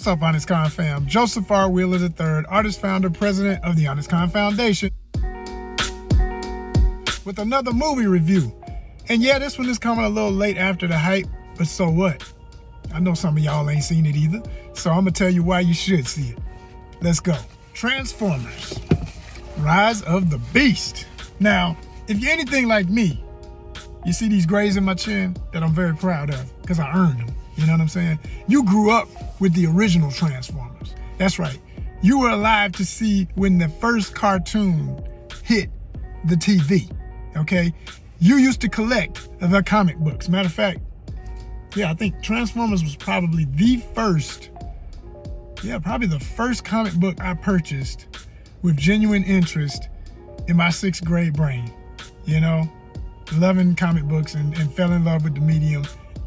What's up, Honest Con fam? Joseph R. Wheeler III, artist, founder, president of the Honest Con Foundation, with another movie review. And yeah, this one is coming a little late after the hype, but so what? I know some of y'all ain't seen it either, so I'm gonna tell you why you should see it. Let's go. Transformers: Rise of the Beast. Now, if you're anything like me, you see these grays in my chin that I'm very proud of, because I earned them. You know what I'm saying? You grew up with the original Transformers. That's right. You were alive to see when the first cartoon hit the TV, okay? You used to collect the comic books. Matter of fact, yeah, I think Transformers was probably the first comic book I purchased with genuine interest in my 6th grade brain. You know, loving comic books and fell in love with the medium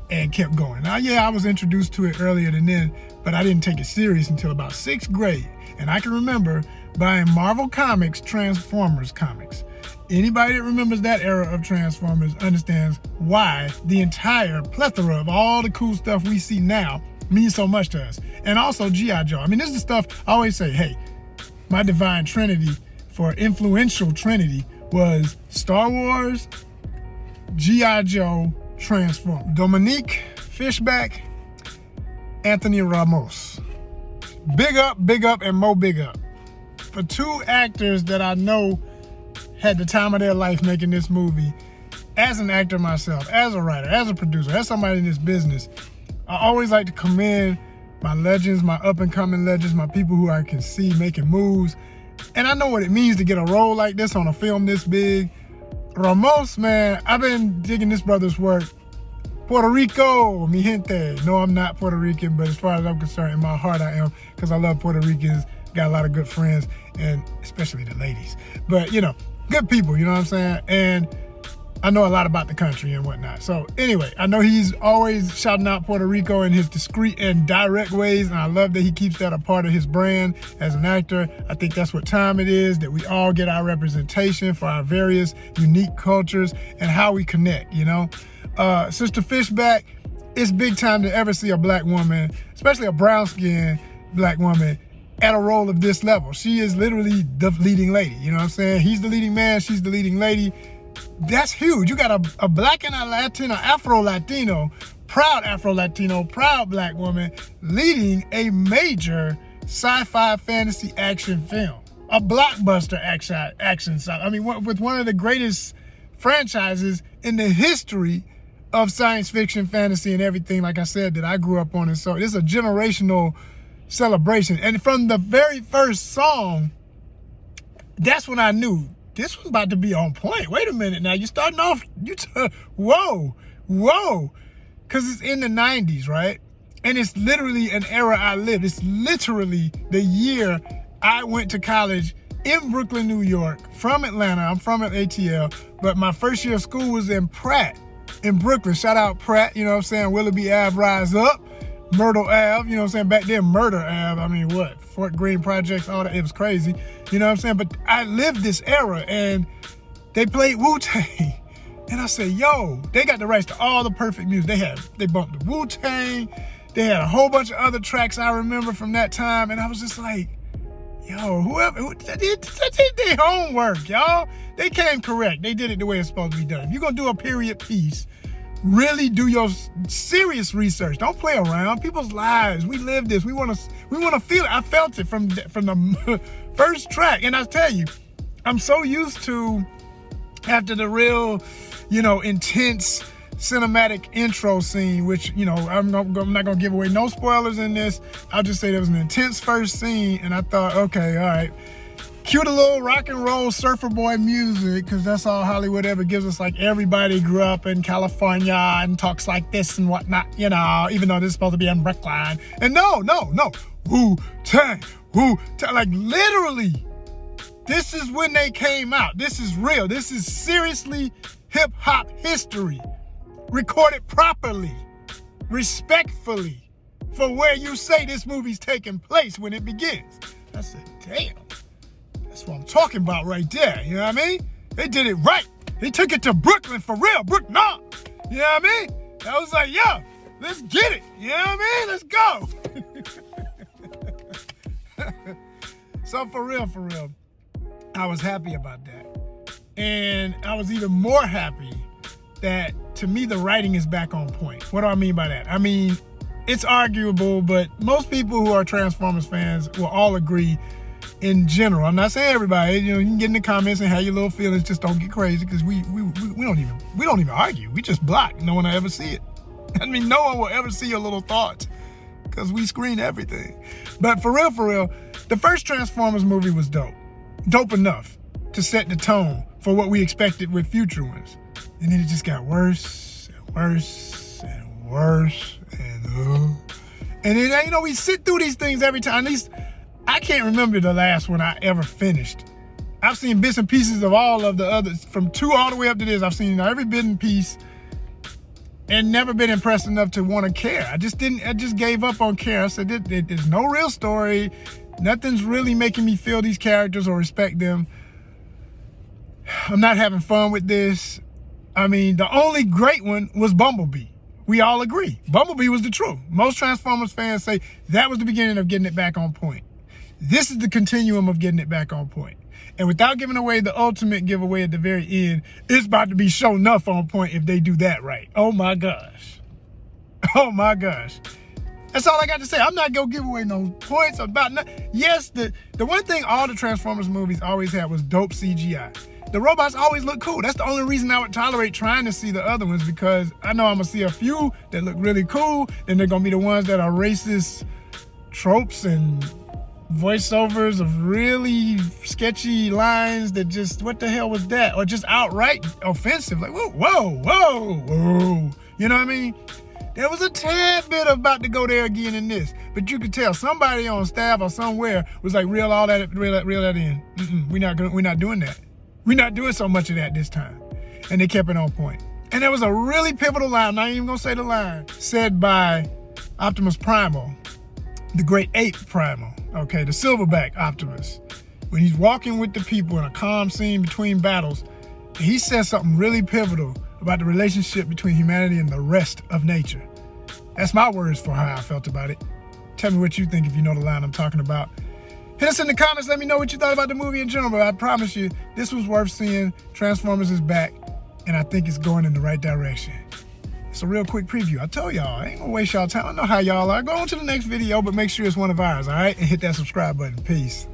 and kept going. Now, yeah, I was introduced to it earlier than then, but I didn't take it serious until about 6th grade. And I can remember buying Marvel Comics Transformers comics. Anybody that remembers that era of Transformers understands why the entire plethora of all the cool stuff we see now means so much to us. And also G.I. Joe. I mean, this is the stuff I always say, hey, my divine trinity for influential trinity was Star Wars, G.I. Joe, Transformers. Dominique Fishback, Anthony Ramos. Big up, and more big up. For two actors that I know had the time of their life making this movie, as an actor myself, as a writer, as a producer, as somebody in this business, I always like to commend my legends, my up-and-coming legends, my people who I can see making moves. And I know what it means to get a role like this on a film this big. Ramos, man, I've been digging this brother's work. Puerto Rico, mi gente. No, I'm not Puerto Rican, but as far as I'm concerned, in my heart I am, because I love Puerto Ricans, got a lot of good friends, and especially the ladies. But, you know, good people, you know what I'm saying? And I know a lot about the country and whatnot. So anyway, I know he's always shouting out Puerto Rico in his discreet and direct ways, and I love that he keeps that a part of his brand as an actor. I think that's what time it is, that we all get our representation for our various unique cultures and how we connect, you know? Sister Fishback, it's big time to ever see a black woman, especially a brown-skinned black woman, at a role of this level. She is literally the leading lady, you know what I'm saying? He's the leading man, she's the leading lady. That's huge. You got a black and a Latino, Afro-Latino, proud black woman leading a major sci-fi fantasy action film. A blockbuster action. I mean, with one of the greatest franchises in the history of science fiction, fantasy, and everything, like I said, that I grew up on. And so it's a generational celebration. And from the very first song, that's when I knew this was about to be on point. Wait a minute now, you're starting off, whoa. Because it's in the 90s, right? And it's literally an era I lived. It's literally the year I went to college in Brooklyn, New York, from Atlanta. I'm from ATL, but my first year of school was in Pratt, in Brooklyn. Shout out Pratt, you know what I'm saying? Willoughby Ave, rise up. Myrtle Ave, you know what I'm saying? Back then, Murder Ave, I mean, what? Fort Greene projects, all that, it was crazy. You know what I'm saying? But I lived this era, and they played Wu-Tang. And I said, yo, they got the rights to all the perfect music. They bumped the Wu-Tang. They had a whole bunch of other tracks I remember from that time, and I was just like, yo, who did their homework, y'all. They came correct. They did it the way it's supposed to be done. If you're gonna do a period piece, really do your serious research. Don't play around. People's lives. We live this. We want to feel it. I felt it from the first track. And I tell you, I'm so used to, after the real, you know, intense cinematic intro scene, which, you know, I'm not gonna give away no spoilers in this. I'll just say there was an intense first scene, and I thought, okay, all right, cue the little rock and roll surfer boy music, because that's all Hollywood ever gives us. Like, everybody grew up in California and talks like this and whatnot, you know, even though this is supposed to be in Brookline. And no, Wu-Tang, like, literally, this is when they came out. This is real. This is seriously hip-hop history, recorded properly, respectfully, for where you say this movie's taking place when it begins. I said, damn. That's what I'm talking about right there, you know what I mean? They did it right. They took it to Brooklyn for real, Brooklyn, you know what I mean? I was like, yo, let's get it, you know what I mean? Let's go. So for real, I was happy about that. And I was even more happy that, to me, the writing is back on point. What do I mean by that? I mean, it's arguable, but most people who are Transformers fans will all agree in general. I'm not saying everybody, you can get in the comments and have your little feelings, just don't get crazy, because we don't even argue. We just block. No one will ever see it. I mean, no one will ever see your little thoughts, because we screen everything. But for real, the first Transformers movie was dope. Dope enough to set the tone for what we expected with future ones. And then it just got worse and worse and worse. And then, we sit through these things every time. At least I can't remember the last one I ever finished. I've seen bits and pieces of all of the others, from 2 all the way up to this. I've seen every bit and piece and never been impressed enough to want to care. I just gave up on care. I said, there's no real story. Nothing's really making me feel these characters or respect them. I'm not having fun with this. I mean, the only great one was Bumblebee. We all agree. Bumblebee was the truth. Most Transformers fans say that was the beginning of getting it back on point. This is the continuum of getting it back on point. And without giving away the ultimate giveaway at the very end, it's about to be show enough on point if they do that right. Oh my gosh. Oh my gosh. That's all I got to say. I'm not going to give away no points about nothing. Yes, the one thing all the Transformers movies always had was dope CGI. The robots always look cool. That's the only reason I would tolerate trying to see the other ones, because I know I'm going to see a few that look really cool. Then they're going to be the ones that are racist tropes and voiceovers of really sketchy lines that just, what the hell was that? Or just outright offensive. Like, whoa. You know what I mean? There was a tad bit about to go there again in this, but you could tell somebody on staff or somewhere was like, reel that in. We're not doing that. We're not doing so much of that this time. And they kept it on point. And there was a really pivotal line, I'm not even gonna say the line, said by Optimus Primal, the great ape Primal, okay, the silverback Optimus. When he's walking with the people in a calm scene between battles, he says something really pivotal about the relationship between humanity and the rest of nature. That's my words for how I felt about it. Tell me what you think if you know the line I'm talking about. Hit us in the comments, let me know what you thought about the movie in general, but I promise you, this was worth seeing. Transformers is back, and I think it's going in the right direction. It's a real quick preview. I told y'all, I ain't gonna waste y'all time. I know how y'all are. Go on to the next video, but make sure it's one of ours, all right? And hit that subscribe button. Peace.